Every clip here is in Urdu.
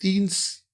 3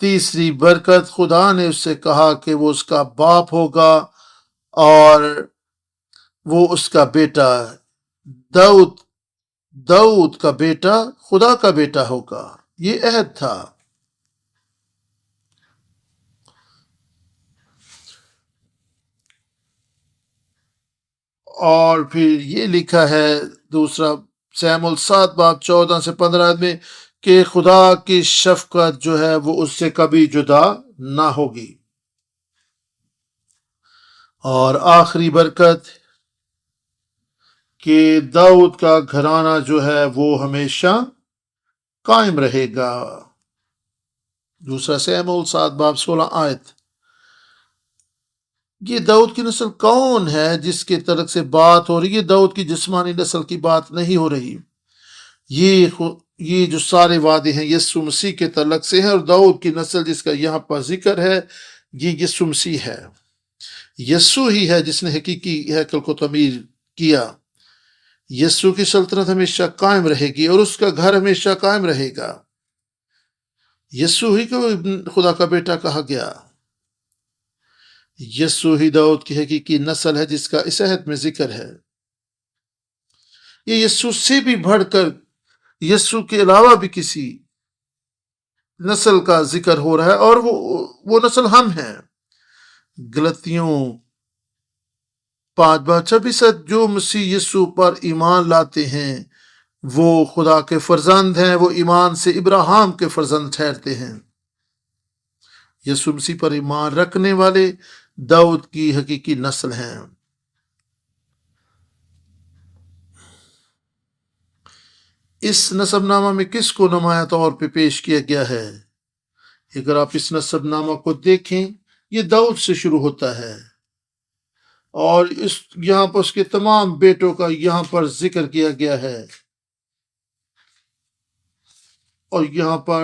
تیسری برکت، خدا نے اس سے کہا کہ وہ اس کا باپ ہوگا اور وہ اس کا بیٹا داؤد کا بیٹا خدا کا بیٹا ہوگا۔ یہ عہد تھا۔ اور پھر یہ لکھا ہے دوسرا سیموئیل 7:14-15 میں کہ خدا کی شفقت جو ہے وہ اس سے کبھی جدا نہ ہوگی۔ اور آخری برکت کہ داؤد کا گھرانہ جو ہے وہ ہمیشہ قائم رہے گا۔ دوسرا سیموئیل 7:16 یہ داؤد کی نسل کون ہے جس کے تعلق سے بات ہو رہی ہے؟ داؤد کی جسمانی نسل کی بات نہیں ہو رہی، یہ جو سارے وعدے ہیں یسوع مسیح کے تعلق سے ہیں، اور داؤد کی نسل جس کا یہاں پر ذکر ہے یہ یسوع مسیح ہے۔ یسوع ہی ہے جس نے حقیقی ہیکل کو تعمیر کیا۔ یسوع کی سلطنت ہمیشہ قائم رہے گی اور اس کا گھر ہمیشہ قائم رہے گا۔ یسوع ہی کو خدا کا بیٹا کہا گیا۔ یسوع ہی داؤد کی حقیقی نسل ہے جس کا اس عہد میں ذکر ہے۔ یہ یسوع سے بھی بڑھ کر یسوع کے علاوہ بھی کسی نسل کا ذکر ہو رہا ہے، اور وہ نسل ہم ہیں۔ غلطیوں 5:26 جو مسیح یسوع پر ایمان لاتے ہیں وہ خدا کے فرزند ہیں، وہ ایمان سے ابراہیم کے فرزند ٹھہرتے ہیں۔ یسوع مسیح پر ایمان رکھنے والے داؤد کی حقیقی نسل ہیں۔ اس نسب نامہ میں کس کو نمایاں طور پہ پیش کیا گیا ہے؟ اگر آپ اس نسب نامہ کو دیکھیں یہ داؤد سے شروع ہوتا ہے، اور یہاں پر اس کے تمام بیٹوں کا یہاں پر ذکر کیا گیا ہے، اور یہاں پر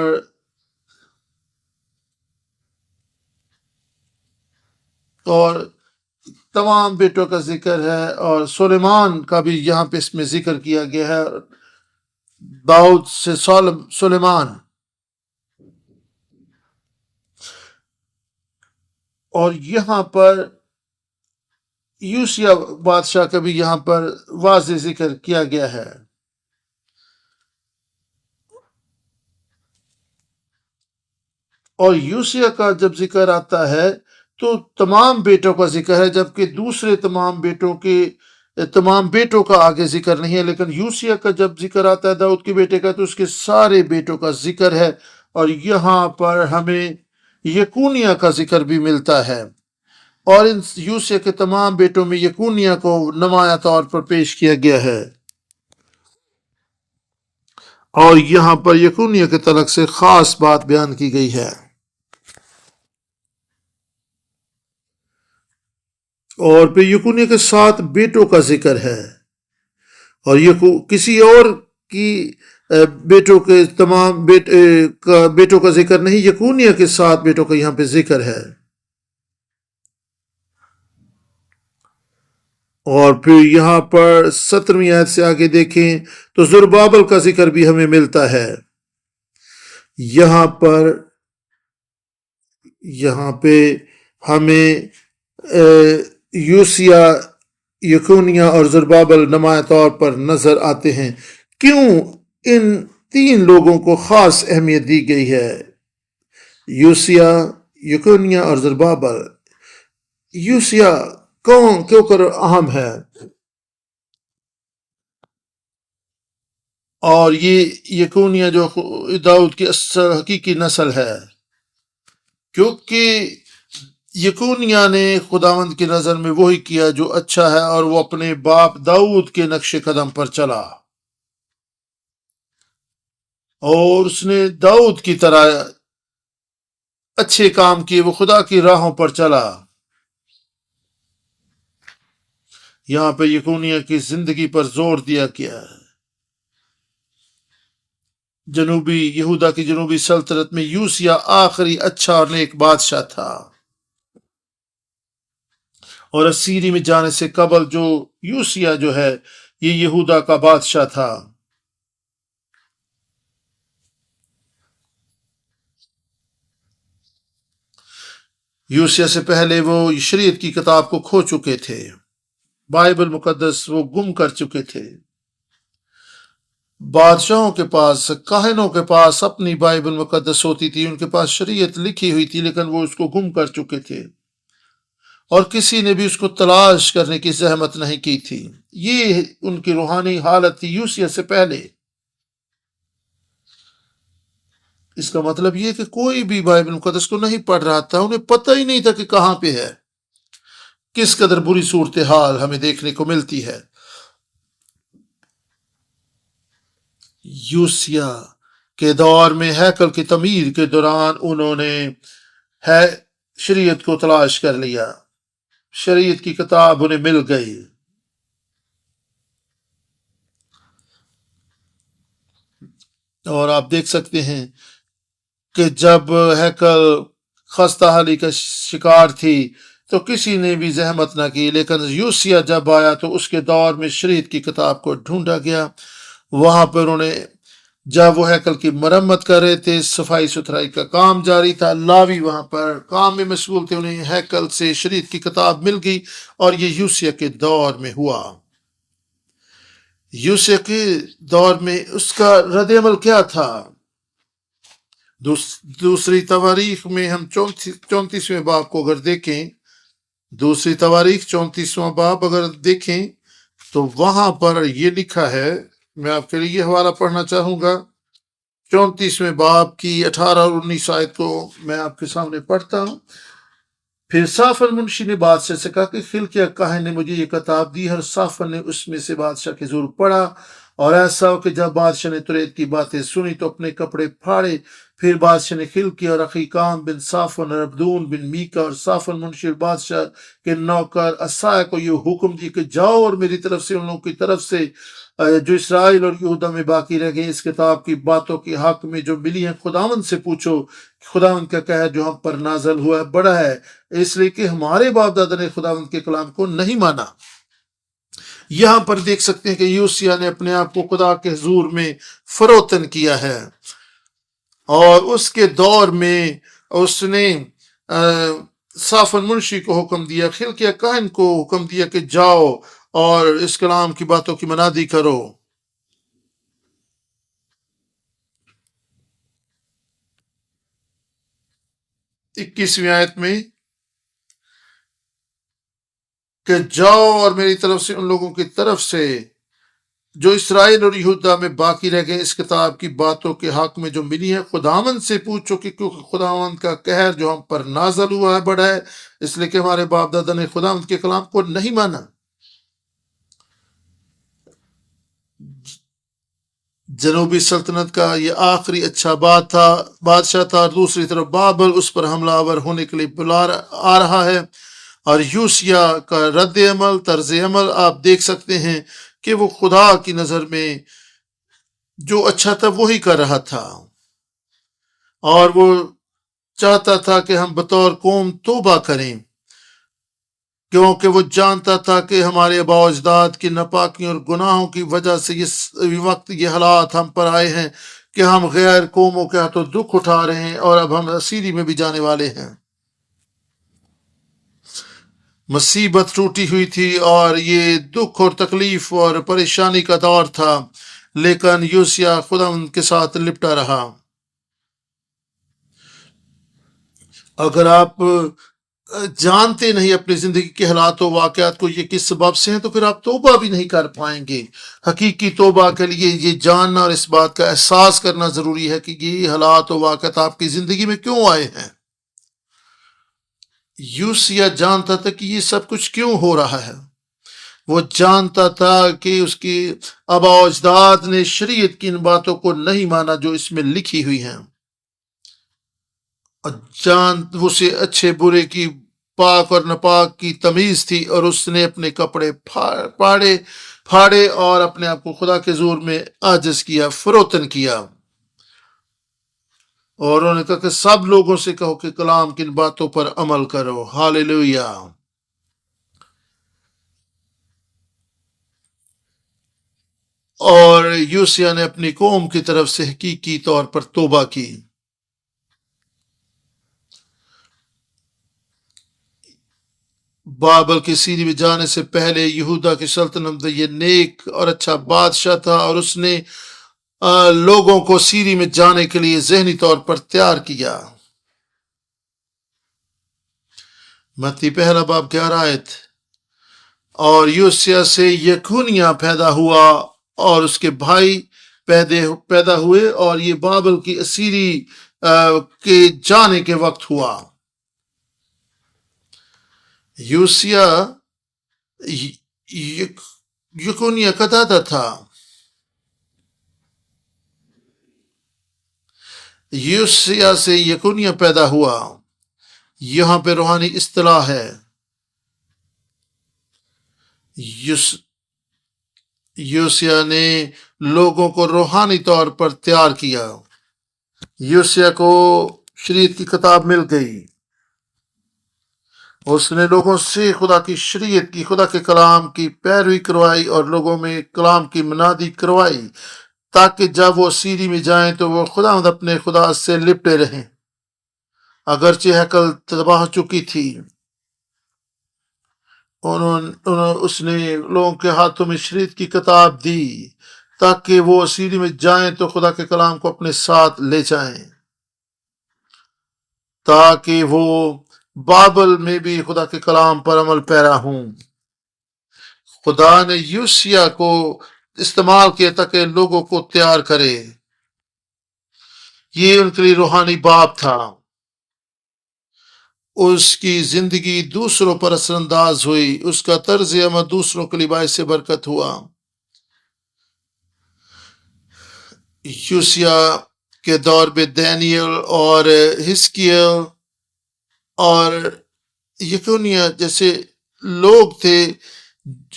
اور تمام بیٹوں کا ذکر ہے، اور سلیمان کا بھی یہاں پہ اس میں ذکر کیا گیا ہے، داؤد سے سلیمان، اور یہاں پر یوسیہ بادشاہ کا بھی یہاں پر واضح ذکر کیا گیا ہے۔ اور یوسیہ کا جب ذکر آتا ہے تو تمام بیٹوں کا ذکر ہے، جبکہ دوسرے تمام بیٹوں کا آگے ذکر نہیں ہے، لیکن یوسیہ کا جب ذکر آتا ہے داؤد کے بیٹے کا تو اس کے سارے بیٹوں کا ذکر ہے، اور یہاں پر ہمیں یکونیہ کا ذکر بھی ملتا ہے، اور ان یوسیہ کے تمام بیٹوں میں یکونیہ کو نمایاں طور پر پیش کیا گیا ہے، اور یہاں پر یکونیہ کے تعلق سے خاص بات بیان کی گئی ہے۔ اور پھر یکونیہ کے 7 بیٹوں کا ذکر ہے، اور کسی اور کی بیٹوں کے تمام بیٹوں کا ذکر نہیں، یکونیہ کے 7 بیٹوں کا یہاں پہ ذکر ہے۔ اور پھر یہاں پر 17ویں آیت سے آگے دیکھیں تو زربابل کا ذکر بھی ہمیں ملتا ہے۔ یہاں پہ ہمیں یوسیہ، یکونیہ اور زربابل نمایاں طور پر نظر آتے ہیں۔ کیوں ان 3 لوگوں کو خاص اہمیت دی گئی ہے؟ یوسیہ، یکونیہ اور زربابل۔ یوسیہ کیوں کر اہم ہے؟ اور یہ یکونیہ جو داؤد کی حقیقی نسل ہے، کیونکہ یکونیہ نے خداوند کی نظر میں وہی کیا جو اچھا ہے، اور وہ اپنے باپ داؤد کے نقش قدم پر چلا، اور اس نے داؤد کی طرح اچھے کام کیے، وہ خدا کی راہوں پر چلا۔ یہاں پہ یکونیہ کی زندگی پر زور دیا گیا ہے۔ یہودا کی جنوبی سلطنت میں یوسیہ آخری اچھا اور نیک بادشاہ تھا، اور اسیری میں جانے سے قبل جو یوسیہ جو ہے یہ یہودا کا بادشاہ تھا۔ یوسیہ سے پہلے وہ شریعت کی کتاب کو کھو چکے تھے، بائبل مقدس وہ گم کر چکے تھے۔ بادشاہوں کے پاس، کاہنوں کے پاس اپنی بائبل مقدس ہوتی تھی، ان کے پاس شریعت لکھی ہوئی تھی، لیکن وہ اس کو گم کر چکے تھے اور کسی نے بھی اس کو تلاش کرنے کی زحمت نہیں کی تھی۔ یہ ان کی روحانی حالت تھی یوسیہ سے پہلے۔ اس کا مطلب یہ کہ کوئی بھی بائبل مقدس کو نہیں پڑھ رہا تھا، انہیں پتہ ہی نہیں تھا کہ کہاں پہ ہے۔ کس قدر بری صورتحال ہمیں دیکھنے کو ملتی ہے۔ یوسیہ کے دور میں ہیکل کی تعمیر کے دوران انہوں نے شریعت کو تلاش کر لیا، شریعت کی کتاب انہیں مل گئی۔ اور آپ دیکھ سکتے ہیں کہ جب ہیکل خستہ حالی کا شکار تھی تو کسی نے بھی زحمت نہ کی، لیکن یوسیہ جب آیا تو اس کے دور میں شریعت کی کتاب کو ڈھونڈا گیا۔ وہاں پر انہیں، جب وہ ہیکل کی مرمت کر رہے تھے، صفائی ستھرائی کا کام جاری تھا، لاوی وہاں پر کام میں مشغول تھے، انہیں ہیکل سے شریعت کی کتاب مل گئی، اور یہ یوسیہ کے دور میں ہوا۔ یوسیہ کے دور میں اس کا رد عمل کیا تھا؟ دوسری تواریخ میں ہم 34ویں باب کو اگر دیکھیں، دوسری تواریخ 34واں باب اگر دیکھیں تو وہاں پر یہ لکھا ہے، میں آپ کے لیے یہ حوالہ پڑھنا چاہوں گا۔ 34ویں باب کی 18 اور 19 آیت کو میں آپ کے سامنے پڑھتا ہوں۔ پھر صافن منشی نے بادشاہ سے کہا کہ خلقیہ کاہن نے مجھے یہ کتاب دی ہے، اور صافن نے اس میں سے بادشاہ کے ضرور پڑھا، اور ایسا ہو کہ جب بادشاہ نے توریت کی باتیں سنی تو اپنے کپڑے پھاڑے۔ پھر بادشاہ نے خلقیہ اور اخیکام بن صافن اور عبدون بن میکا اور صافن منشی اور بادشاہ کے نوکر عصایہ کو یہ حکم دی کہ جاؤ اور میری طرف سے ان لوگوں کی طرف سے جو اسرائیل اور یہودا میں باقی رہ گئے اس کتاب کی باتوں کے حق میں جو ملی ہیں خداوند سے پوچھو کہ خداوند کا قہر جو ہم پر نازل ہوا ہے بڑا ہے، اس لیے کہ ہمارے باپ دادا نے خداوند کے کلام کو نہیں مانا۔ یہاں پر دیکھ سکتے ہیں کہ یوسیہ نے اپنے آپ کو خدا کے حضور میں فروتن کیا ہے، اور اس کے دور میں اس نے صافن منشی کو حکم دیا، خلقیہ کاہن کو حکم دیا کہ جاؤ اور اس کلام کی باتوں کی منادی کرو۔ اکیسویں آیت میں کہ جاؤ اور میری طرف سے ان لوگوں کی طرف سے جو اسرائیل اور یہودا میں باقی رہ گئے اس کتاب کی باتوں کے حق میں جو ملی ہے خداوند سے پوچھو، کہ کیونکہ خداوند کا قہر جو ہم پر نازل ہوا ہے بڑا ہے، اس لیے کہ ہمارے باپ دادا نے خداوند کے کلام کو نہیں مانا۔ جنوبی سلطنت کا یہ آخری اچھا بادشاہ تھا، اور دوسری طرف بابل اس پر حملہ آور ہونے کے لیے بلا آ رہا ہے، اور یوسیہ کا رد عمل، طرز عمل آپ دیکھ سکتے ہیں کہ وہ خدا کی نظر میں جو اچھا تھا وہی کر رہا تھا، اور وہ چاہتا تھا کہ ہم بطور قوم توبہ کریں، کیونکہ وہ جانتا تھا کہ ہمارے آباء و اجداد کی ناپاکیوں اور گناہوں کی وجہ سے یہ حالات ہم پر آئے ہیں کہ ہم غیر قوموں کے ہاتھوں دکھ اٹھا رہے ہیں، اور اب ہم اسیری میں بھی جانے والے ہیں۔ مصیبت ٹوٹی ہوئی تھی اور یہ دکھ اور تکلیف اور پریشانی کا دور تھا، لیکن یوسیہ خدا ان کے ساتھ لپٹا رہا۔ اگر آپ جانتے نہیں اپنی زندگی کے حالات و واقعات کو یہ کس سبب سے ہیں تو پھر آپ توبہ بھی نہیں کر پائیں گے۔ حقیقی توبہ کے لیے یہ جاننا اور اس بات کا احساس کرنا ضروری ہے کہ یہ حالات و واقعات آپ کی زندگی میں کیوں آئے ہیں۔ یوسیہ جانتا تھا کہ یہ سب کچھ کیوں ہو رہا ہے۔ وہ جانتا تھا کہ اس کی آباء و اجداد نے شریعت کی ان باتوں کو نہیں مانا جو اس میں لکھی ہوئی ہیں، اور اسے اچھے برے کی، پاک اور ناپاک کی تمیز تھی، اور اس نے اپنے کپڑے پھاڑے اور اپنے آپ کو خدا کے حضور میں عاجز کیا، فروتن کیا، اور انہوں نے کہا کہ سب لوگوں سے کہو کہ کلام کی ان باتوں پر عمل کرو۔ ہاللیلویہ۔ اور یوسیہ نے اپنی قوم کی طرف سے حقیقی طور پر توبہ کی۔ بابل کی سیری میں جانے سے پہلے یہودا کی سلطنت میں یہ نیک اور اچھا بادشاہ تھا، اور اس نے لوگوں کو سیری میں جانے کے لیے ذہنی طور پر تیار کیا۔ متی پہلا باب 11 آیت۔ اور یوسیہ سے یکونیہ پیدا ہوا اور اس کے بھائی پیدا ہوئے، اور یہ بابل کی اسیری کے جانے کے وقت ہوا۔ یوسیہ یکونیہ کا دادا تھا۔ یوسیہ سے یکونیہ پیدا ہوا، یہاں پہ روحانی اصطلاح ہے۔ یوسیہ نے لوگوں کو روحانی طور پر تیار کیا۔ یوسیہ کو شریعت کی کتاب مل گئی، اس نے لوگوں سے خدا کی شریعت کی، خدا کے کلام کی پیروی کروائی، اور لوگوں میں کلام کی منادی کروائی، تاکہ جب وہ سیری میں جائیں تو وہ خداوند اپنے خدا سے لپٹے رہیں۔ اگرچہ ہیکل تباہ ہو چکی تھی، اس نے لوگوں کے ہاتھوں میں شریعت کی کتاب دی تاکہ وہ سیری میں جائیں تو خدا کے کلام کو اپنے ساتھ لے جائیں، تاکہ وہ بابل میں بھی خدا کے کلام پر عمل پیرا ہوں۔ خدا نے یوسیہ کو استعمال کیا تاکہ لوگوں کو تیار کرے۔ یہ ان کے لیے روحانی باپ تھا۔ اس کی زندگی دوسروں پر اثر انداز ہوئی، اس کا طرز عمل دوسروں کے لیے باعث برکت ہوا۔ یوسیہ کے دور میں دانیل اور حزقیل اور یکونیہ جیسے لوگ تھے،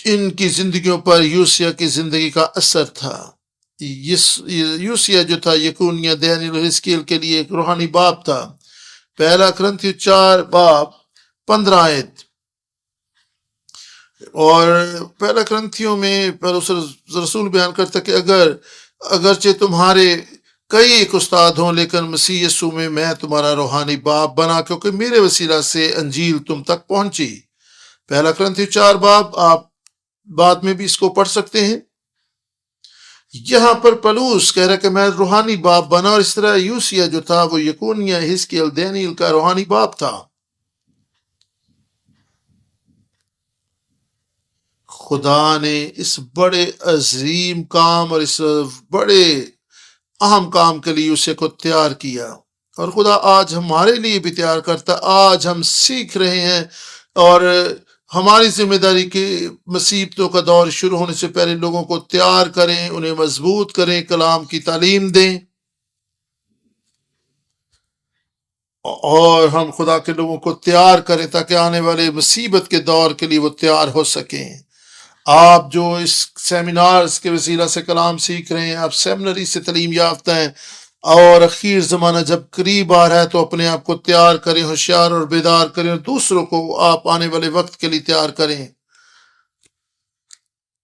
ان کی زندگیوں پر یوسیہ کی زندگی کا اثر تھا۔ یوسیہ جو تھا یکونیہ، دانیل اور حزقیل کے لیے ایک روحانی باپ تھا۔ پہلا کرنتھیوں 4 باب 15 آیت۔ اور پہلا کرنتھیوں میں پولس رسول بیان کرتا کہ اگرچہ تمہارے کئی ایک استاد ہوں، لیکن مسیح یسوع میں تمہارا روحانی باپ بنا، کیونکہ میرے وسیلہ سے انجیل تم تک پہنچی۔ پہلا کرنتھیوں 4 باب، آپ بعد میں بھی اس کو پڑھ سکتے ہیں۔ یہاں پر پولس کہہ رہا کہ میں روحانی باپ بنا، اور اس طرح یوسیہ جو تھا وہ یکونیہ، حزقیل، دانیل کا روحانی باپ تھا۔ خدا نے اس بڑے عظیم کام اور اس بڑے اہم کام کے لیے اسے کو تیار کیا، اور خدا آج ہمارے لیے بھی تیار کرتا۔ آج ہم سیکھ رہے ہیں، اور ہماری ذمہ داری کی مصیبتوں کا دور شروع ہونے سے پہلے لوگوں کو تیار کریں، انہیں مضبوط کریں، کلام کی تعلیم دیں، اور ہم خدا کے لوگوں کو تیار کریں تاکہ آنے والے مصیبت کے دور کے لیے وہ تیار ہو سکیں۔ آپ جو اس سیمینارز کے وسیلہ سے کلام سیکھ رہے ہیں، آپ سیمنری سے تعلیم یافتہ ہیں، اور اخیر زمانہ جب قریب آ رہا ہے تو اپنے آپ کو تیار کریں، ہوشیار اور بیدار کریں، اور دوسروں کو آپ آنے والے وقت کے لیے تیار کریں۔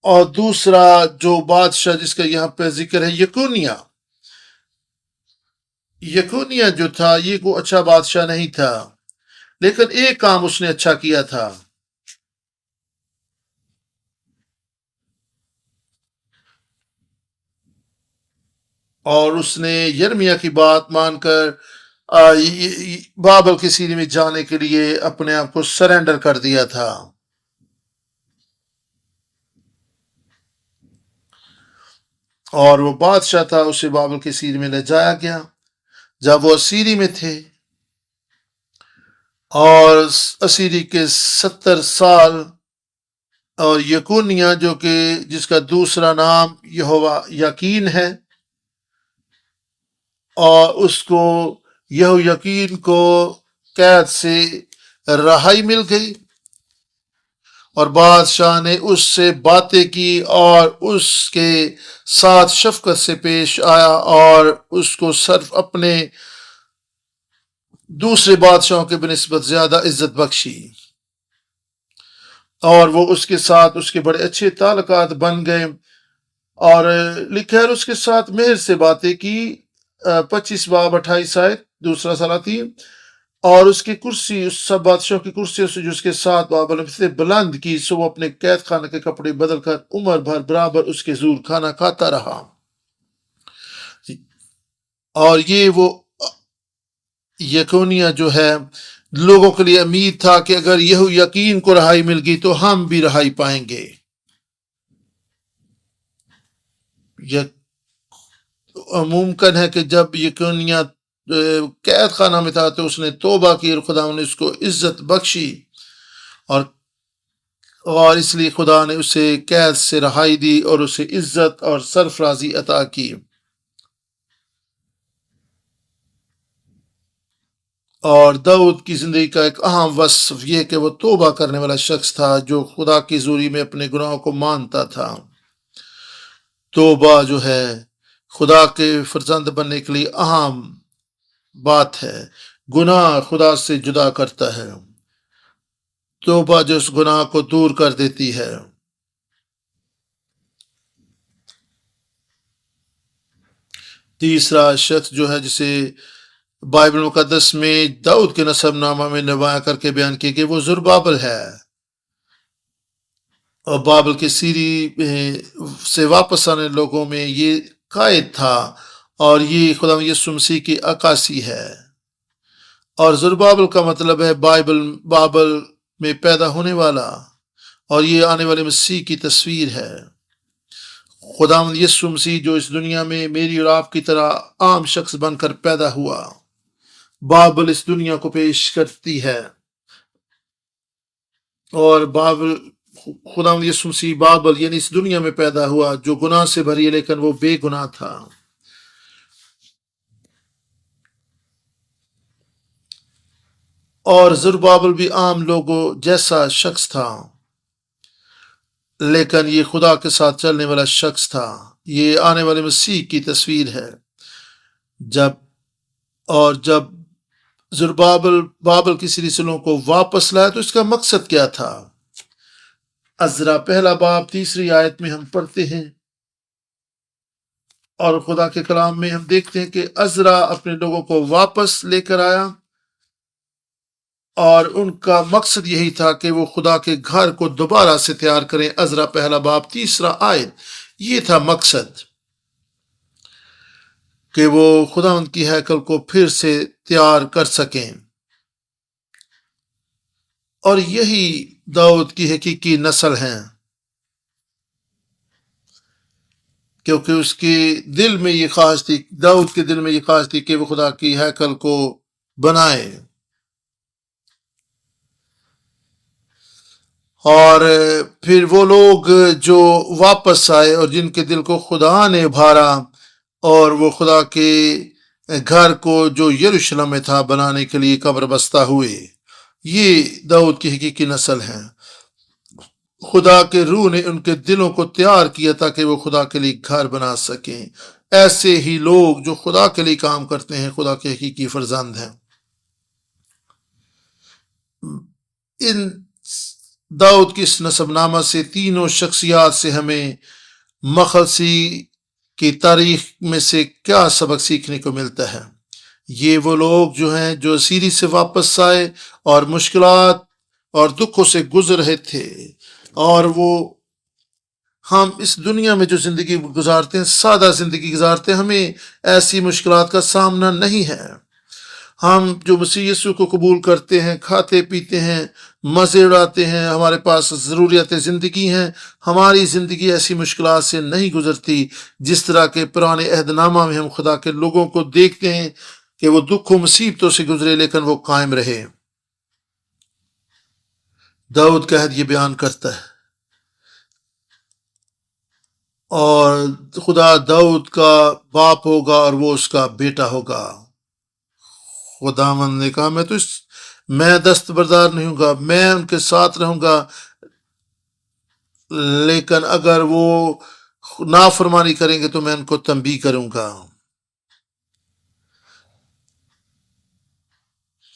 اور دوسرا جو بادشاہ جس کا یہاں پہ ذکر ہے، یکونیہ جو تھا، یہ کوئی اچھا بادشاہ نہیں تھا، لیکن ایک کام اس نے اچھا کیا تھا۔ اور اس نے یرمیہ کی بات مان کر بابل کی سیری میں جانے کے لیے اپنے آپ کو سرنڈر کر دیا تھا۔ اور وہ بادشاہ تھا، اسے بابل کی سیری میں لے جایا گیا جب وہ اسیری میں تھے، اور اسیری کے 70 سال، اور یکونیہ جو کہ جس کا دوسرا نام یہوہ یقین ہے، اور اس کو یقین کو قید سے رہائی مل گئی، اور بادشاہ نے اس سے باتیں کی اور اس کے ساتھ شفقت سے پیش آیا، اور اس کو صرف اپنے دوسرے بادشاہوں کے بنسبت زیادہ عزت بخشی، اور وہ اس کے ساتھ اس کے بڑے اچھے تعلقات بن گئے، اور لکھا ہے اس کے ساتھ مہر سے باتیں کی۔ 25 باب 28 آیت، دوسرا سلاطین۔ اور اس کی کرسی اس سب بادشاہوں کی کرسی سے جو اس کے ساتھ بابل نے بلند کی، سو وہ اپنے قید خانہ کے کپڑے بدل کر عمر بھر برابر اس کے زور کھانا کھاتا رہا۔ اور یہ وہ یقینیہ جو ہے لوگوں کے لیے امید تھا کہ اگر یہ یقین کو رہائی مل گئی تو ہم بھی رہائی پائیں گے۔ ممکن ہے کہ جب یقینیہ قید خانہ میں تھا تو اس نے توبہ کی اور خدا نے اس کو عزت بخشی، اور اس لیے خدا نے اسے قید سے رہائی دی اور اسے عزت اور سرفرازی عطا کی۔ اور داؤد کی زندگی کا ایک اہم وصف یہ کہ وہ توبہ کرنے والا شخص تھا جو خدا کی حضوری میں اپنے گناہوں کو مانتا تھا۔ توبہ جو ہے خدا کے فرزند بننے کے لیے اہم بات ہے۔ گناہ خدا سے جدا کرتا ہے، توبہ جو اس گناہ کو دور کر دیتی ہے۔ تیسرا شخص جو ہے جسے بائبل مقدس میں داؤد کے نسب نامہ میں نمایاں کر کے بیان کیا کہ وہ زربابل ہے، اور بابل کے سیری سے واپس آنے لوگوں میں یہ قائد تھا، اور یہ خدا یسوع مسیح کی عکاسی ہے۔ اور زربابل کا مطلب ہے بابل میں پیدا ہونے والا، اور یہ آنے والے مسیح کی تصویر ہے۔ خداوند یسوع مسیح جو اس دنیا میں میری اور آپ کی طرح عام شخص بن کر پیدا ہوا، بابل اس دنیا کو پیش کرتی ہے، اور خداوند یسوع مسیح بابل یعنی اس دنیا میں پیدا ہوا جو گناہ سے بھری ہے لیکن وہ بے گناہ تھا۔ اور زربابل بھی عام لوگوں جیسا شخص تھا، لیکن یہ خدا کے ساتھ چلنے والا شخص تھا۔ یہ آنے والے مسیح کی تصویر ہے۔ جب زربابل بابل کی سلسلوں کو واپس لایا تو اس کا مقصد کیا تھا؟ عزرا پہلا باب 3 آیت میں ہم پڑھتے ہیں، اور خدا کے کلام میں ہم دیکھتے ہیں کہ عزرا اپنے لوگوں کو واپس لے کر آیا، اور ان کا مقصد یہی تھا کہ وہ خدا کے گھر کو دوبارہ سے تیار کریں۔ عزرا پہلا باب 3 آیت، یہ تھا مقصد کہ وہ خداوند کی ہیکل کو پھر سے تیار کر سکیں، اور یہی داؤد کی حقیقی نسل ہیں، کیونکہ اس کے دل میں یہ خواہش تھی، داؤد کے دل میں یہ خواہش تھی کہ وہ خدا کی ہیکل کو بنائے۔ اور پھر وہ لوگ جو واپس آئے اور جن کے دل کو خدا نے بھارا، اور وہ خدا کے گھر کو جو یروشلم میں تھا بنانے کے لیے قبر بستہ ہوئے، یہ داؤد کی حقیقی نسل ہے۔ خدا کے روح نے ان کے دلوں کو تیار کیا تاکہ وہ خدا کے لیے گھر بنا سکیں۔ ایسے ہی لوگ جو خدا کے لیے کام کرتے ہیں خدا کے حقیقی فرزند ہیں۔ ان داؤد کی اس نسب نامہ سے تینوں شخصیات سے ہمیں مخلصی کی تاریخ میں سے کیا سبق سیکھنے کو ملتا ہے؟ یہ وہ لوگ جو ہیں جو اسیری سے واپس آئے اور مشکلات اور دکھوں سے گزر رہے تھے، اور ہم اس دنیا میں جو زندگی گزارتے ہیں، سادہ زندگی گزارتے ہیں، ہمیں ایسی مشکلات کا سامنا نہیں ہے۔ ہم جو مسیح یسوع کو قبول کرتے ہیں، کھاتے پیتے ہیں، مزے اڑاتے ہیں، ہمارے پاس ضروریات زندگی ہیں، ہماری زندگی ایسی مشکلات سے نہیں گزرتی جس طرح کے پرانے عہد نامہ میں ہم خدا کے لوگوں کو دیکھتے ہیں کہ وہ دکھ و مصیبتوں سے گزرے لیکن وہ قائم رہے۔ داؤد کا عہد یہ بیان کرتا ہے، اور خدا داؤد کا باپ ہوگا اور وہ اس کا بیٹا ہوگا۔ خداوند نے کہا میں دستبردار نہیں ہوں گا، میں ان کے ساتھ رہوں گا، لیکن اگر وہ نافرمانی کریں گے تو میں ان کو تنبیہ کروں گا۔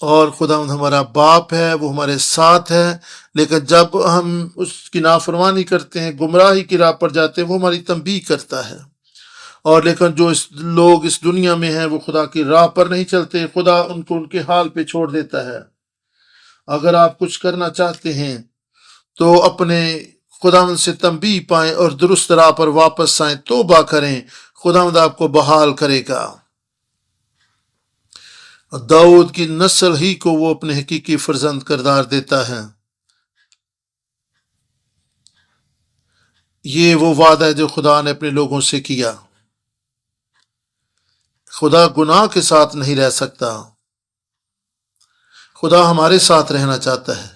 اور خداوند ہمارا باپ ہے، وہ ہمارے ساتھ ہے، لیکن جب ہم اس کی نافرمانی کرتے ہیں، گمراہی کی راہ پر جاتے ہیں، وہ ہماری تنبیہ کرتا ہے۔ اور لیکن جو لوگ اس دنیا میں ہیں وہ خدا کی راہ پر نہیں چلتے، خدا ان کو ان کے حال پہ چھوڑ دیتا ہے۔ اگر آپ کچھ کرنا چاہتے ہیں تو اپنے خداوند سے تنبیہ پائیں اور درست راہ پر واپس آئیں، توبہ کریں، خداوند آپ کو بحال کرے گا۔ داؤد کی نسل ہی کو وہ اپنے حقیقی فرزند قرار دیتا ہے۔ یہ وہ وعدہ ہے جو خدا نے اپنے لوگوں سے کیا۔ خدا گناہ کے ساتھ نہیں رہ سکتا، خدا ہمارے ساتھ رہنا چاہتا ہے۔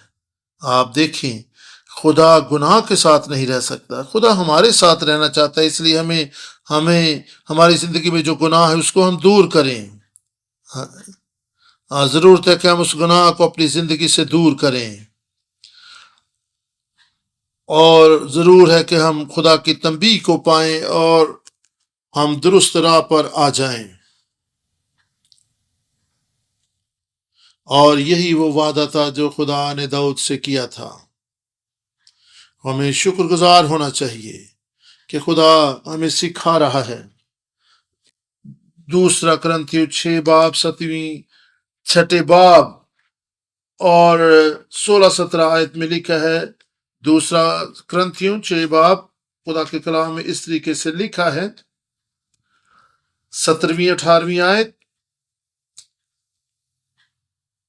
آپ دیکھیں، خدا گناہ کے ساتھ نہیں رہ سکتا، خدا ہمارے ساتھ رہنا چاہتا ہے، اس لیے ہمیں ہماری زندگی میں جو گناہ ہے اس کو ہم دور کریں۔ ضرورت ہے کہ ہم اس گناہ کو اپنی زندگی سے دور کریں، اور ضرور ہے کہ ہم خدا کی تنبیہ کو پائیں اور ہم درست راہ پر آ جائیں۔ اور یہی وہ وعدہ تھا جو خدا نے داؤد سے کیا تھا۔ ہمیں شکر گزار ہونا چاہیے کہ خدا ہمیں سکھا رہا ہے۔ دوسرا کرنتھیوں 6 باب اور 16-17 آیت میں لکھا ہے، دوسرا کرنتھیوں 6 باب خدا کے کلام میں اس طریقے سے لکھا ہے، 17ویں-18ویں آیت،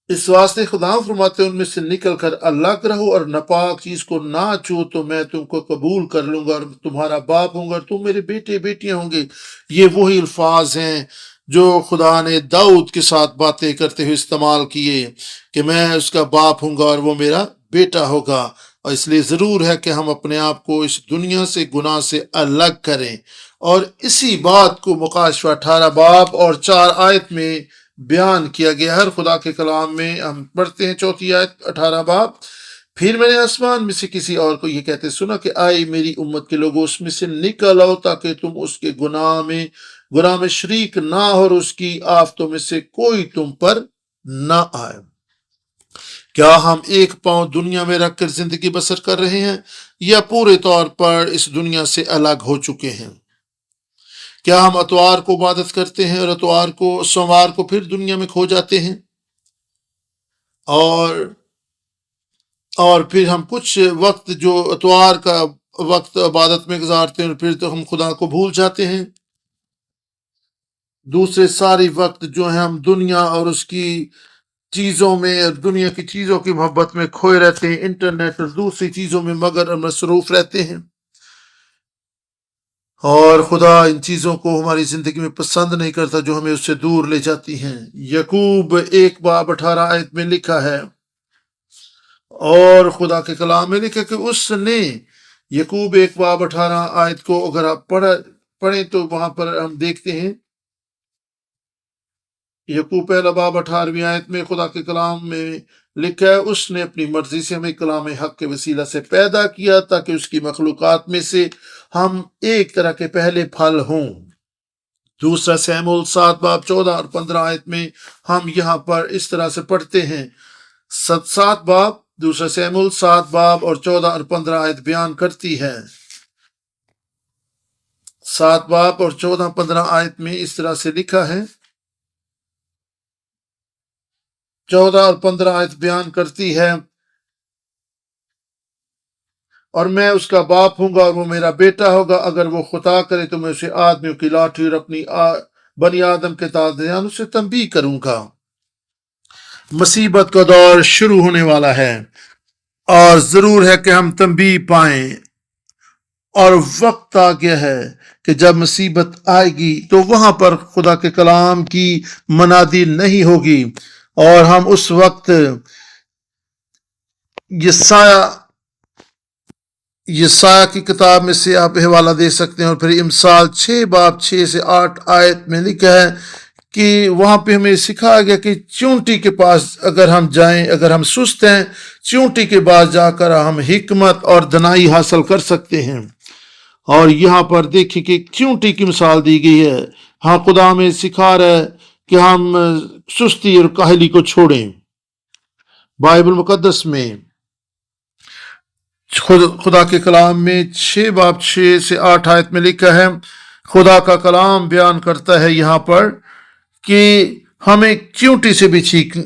اس واسطے خدا فرماتے ان میں سے نکل کر الگ رہو اور ناپاک چیز کو نہ چھو، تو میں تم کو قبول کر لوں گا اور تمہارا باپ ہوں گا اور تم میرے بیٹے بیٹیاں ہوں گے۔ یہ وہی الفاظ ہیں جو خدا نے داؤد کے ساتھ باتیں کرتے ہوئے استعمال کیے کہ میں اس کا باپ ہوں گا اور وہ میرا بیٹا ہوگا۔ اور اس لیے ضرور ہے کہ ہم اپنے آپ کو اس دنیا سے، گناہ سے الگ کریں، اور اسی بات کو مکاشفہ 18 باب اور 4 آیت میں بیان کیا گیا۔ ہر خدا کے کلام میں ہم پڑھتے ہیں 4 آیت 18 باب، پھر میں نے آسمان میں سے کسی اور کو یہ کہتے سنا کہ آئے میری امت کے لوگوں، اس میں سے نکل آؤ تاکہ تم اس کے گناہ میں شریک نہ ہو اور اس کی آفتوں میں سے کوئی تم پر نہ آئے۔ کیا ہم ایک پاؤں دنیا میں رکھ کر زندگی بسر کر رہے ہیں یا پورے طور پر اس دنیا سے الگ ہو چکے ہیں؟ کیا ہم اتوار کو عبادت کرتے ہیں اور سوموار کو پھر دنیا میں کھو جاتے ہیں، اور پھر ہم کچھ وقت جو اتوار کا وقت عبادت میں گزارتے ہیں اور پھر تو ہم خدا کو بھول جاتے ہیں؟ دوسرے ساری وقت جو ہے ہم دنیا اور اس کی چیزوں میں اور دنیا کی چیزوں کی محبت میں کھوئے رہتے ہیں، انٹرنیٹ اور دوسری چیزوں میں مگر مصروف رہتے ہیں، اور خدا ان چیزوں کو ہماری زندگی میں پسند نہیں کرتا جو ہمیں اس سے دور لے جاتی ہیں۔ یعقوب 1 باب 18 آیت میں لکھا ہے، اور خدا کے کلام میں لکھا کہ اس نے یعقوب 1 باب 18 آیت کو اگر آپ پڑھیں تو وہاں پر ہم دیکھتے ہیں، یعقوب 1 باب 18ویں آیت میں خدا کے کلام میں لکھا ہے، اس نے اپنی مرضی سے ہمیں کلام حق کے وسیلہ سے پیدا کیا تاکہ اس کی مخلوقات میں سے ہم ایک طرح کے پہلے پھل ہوں۔ دوسرا سیموئیل 7 باب 14 اور 15 آیت میں ہم یہاں پر اس طرح سے پڑھتے ہیں، 7 باب، دوسرا سیموئیل 7 باب اور 14 اور 15 آیت بیان کرتی ہے، 7 باب اور 14-15 آیت میں اس طرح سے لکھا ہے، 14 اور 15 آیت بیان کرتی ہے، اور میں اس کا باپ ہوں گا اور وہ میرا بیٹا ہوگا، اگر وہ خطا کرے تو میں اسے آدمیوں کی لاٹھی اور اپنی بنی آدم کے تازیان سے تنبیہ کروں گا۔ مصیبت کا دور شروع ہونے والا ہے اور ضرور ہے کہ ہم تنبیہ پائیں، اور وقت آ گیا ہے کہ جب مصیبت آئے گی تو وہاں پر خدا کے کلام کی منادی نہیں ہوگی، اور ہم اس وقت یسایہ کی کتاب میں سے آپ حوالہ دے سکتے ہیں، اور پھر امثال 6 باب 6 سے 8 آیت میں لکھا ہے کہ وہاں پہ ہمیں سکھایا گیا کہ چونٹی کے پاس اگر ہم جائیں، اگر ہم سست ہیں، چونٹی کے پاس جا کر ہم حکمت اور دانائی حاصل کر سکتے ہیں۔ اور یہاں پر دیکھیں کہ چونٹی کی مثال دی گئی ہے۔ ہاں، خدا ہمیں سکھا رہا ہے کہ ہم سستی اور کاہلی کو چھوڑیں۔ بائبل مقدس میں خدا کے کلام میں 6 باب 6 سے 8 آیت میں لکھا ہے، خدا کا کلام بیان کرتا ہے یہاں پر کہ ہمیں چیونٹی سے بھی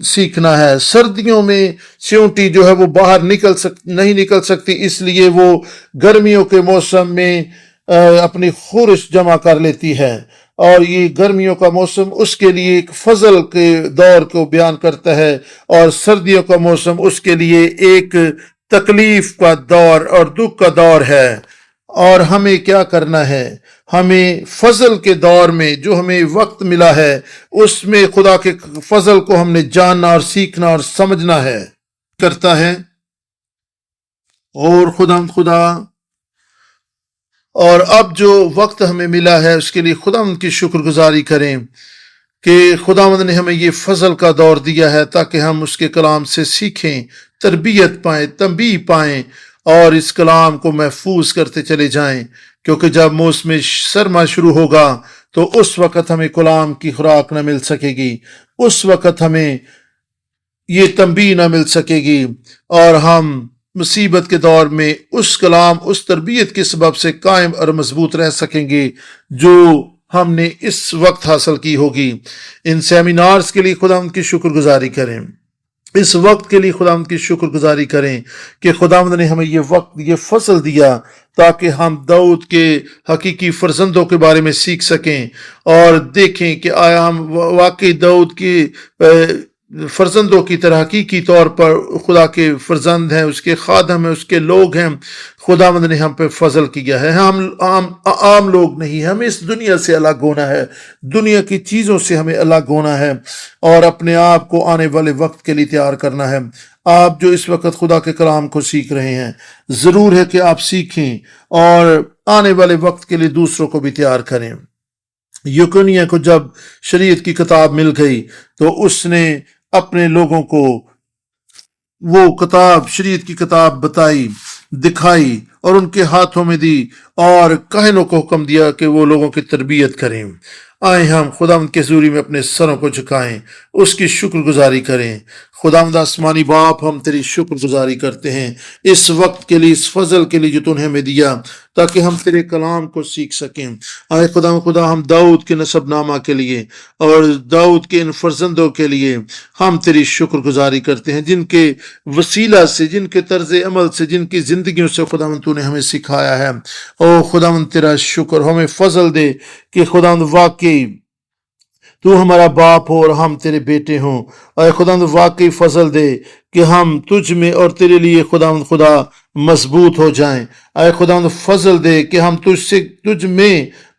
سیکھنا ہے۔ سردیوں میں چیونٹی جو ہے وہ باہر نہیں نکل سکتی، اس لیے وہ گرمیوں کے موسم میں اپنی خورش جمع کر لیتی ہے، اور یہ گرمیوں کا موسم اس کے لیے ایک فضل کے دور کو بیان کرتا ہے، اور سردیوں کا موسم اس کے لیے ایک تکلیف کا دور اور دکھ کا دور ہے۔ اور ہمیں کیا کرنا ہے؟ ہمیں فضل کے دور میں جو ہمیں وقت ملا ہے اس میں خدا کے فضل کو ہم نے جاننا اور سیکھنا اور سمجھنا ہے کرتا ہے۔ اور خدا اور اب جو وقت ہمیں ملا ہے اس کے لیے خدا کی شکر گزاری کریں کہ خداوند نے ہمیں یہ فضل کا دور دیا ہے تاکہ ہم اس کے کلام سے سیکھیں، تربیت پائیں، تنبیہ پائیں، اور اس کلام کو محفوظ کرتے چلے جائیں، کیونکہ جب موسم سرما شروع ہوگا تو اس وقت ہمیں کلام کی خوراک نہ مل سکے گی، اس وقت ہمیں یہ تنبیہ نہ مل سکے گی، اور ہم مصیبت کے دور میں اس کلام، اس تربیت کے سبب سے قائم اور مضبوط رہ سکیں گے جو ہم نے اس وقت حاصل کی ہوگی۔ ان سیمینارز کے لیے خدا ان کی شکر گزاری کریں، اس وقت کے لیے خدا ان کی شکر گزاری کریں کہ خداوند نے ہمیں یہ وقت، یہ فضل دیا تاکہ ہم داؤد کے حقیقی فرزندوں کے بارے میں سیکھ سکیں اور دیکھیں کہ آیا ہم واقعی داؤد کے فرزندوں کی طرح حقیقی طور پر خدا کے فرزند ہیں، اس کے خادم ہیں، اس کے لوگ ہیں۔ خداوند نے ہم پہ فضل کیا ہے، ہم عام لوگ نہیں، ہمیں اس دنیا سے الگ ہونا ہے، دنیا کی چیزوں سے ہمیں الگ ہونا ہے اور اپنے آپ کو آنے والے وقت کے لیے تیار کرنا ہے۔ آپ جو اس وقت خدا کے کلام کو سیکھ رہے ہیں، ضرور ہے کہ آپ سیکھیں اور آنے والے وقت کے لیے دوسروں کو بھی تیار کریں۔ یکنیہ کو جب شریعت کی کتاب مل گئی تو اس نے اپنے لوگوں کو وہ کتاب، شریعت کی کتاب بتائی، دکھائی اور ان کے ہاتھوں میں دی، اور کاہنوں کو حکم دیا کہ وہ لوگوں کی تربیت کریں۔ آئیں ہم خداوند کے حضوری میں اپنے سروں کو جھکائیں، اس کی شکر گزاری کریں۔ خداوند آسمانی باپ، ہم تیری شکر گزاری کرتے ہیں اس وقت کے لیے، اس فضل کے لیے جو تو نے ہمیں دیا تاکہ ہم تیرے کلام کو سیکھ سکیں۔ آئے خدا ہم داؤد کے نسب نامہ کے لیے اور داؤد کے ان فرزندوں کے لیے ہم تیری شکر گزاری کرتے ہیں، جن کے وسیلہ سے، جن کے طرز عمل سے، جن کی زندگیوں سے خداوند تو نے ہمیں سکھایا ہے۔ او خداوند تیرا شکر، ہمیں فضل دے کہ خداوند واقعی تو ہمارا باپ ہو اور ہم تیرے بیٹے ہوں۔ اے خداوند واقعی فضل دے کہ ہم تجھ میں اور تیرے لیے خداوند خدا مضبوط ہو جائیں۔ اے خداوند فضل دے کہ ہم تجھ میں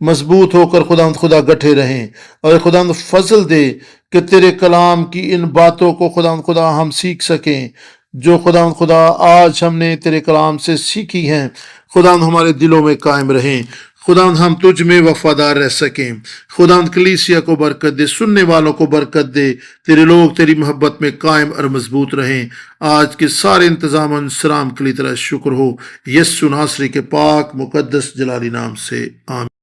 مضبوط ہو کر خداوند خدا گٹھے رہیں، اور خداوند فضل دے کہ تیرے کلام کی ان باتوں کو خداوند خدا ہم سیکھ سکیں جو خداوند خدا آج ہم نے تیرے کلام سے سیکھی ہیں، خداوند ہمارے دلوں میں قائم رہیں۔ خداوند ہم تجھ میں وفادار رہ سکیں۔ خداوند کلیسیا کو برکت دے، سننے والوں کو برکت دے، تیرے لوگ تیری محبت میں قائم اور مضبوط رہیں۔ آج کے سارے انتظام و انصرام کے لیے تیرا شکر ہو، یسوع ناصری کے پاک مقدس جلالی نام سے، آمین۔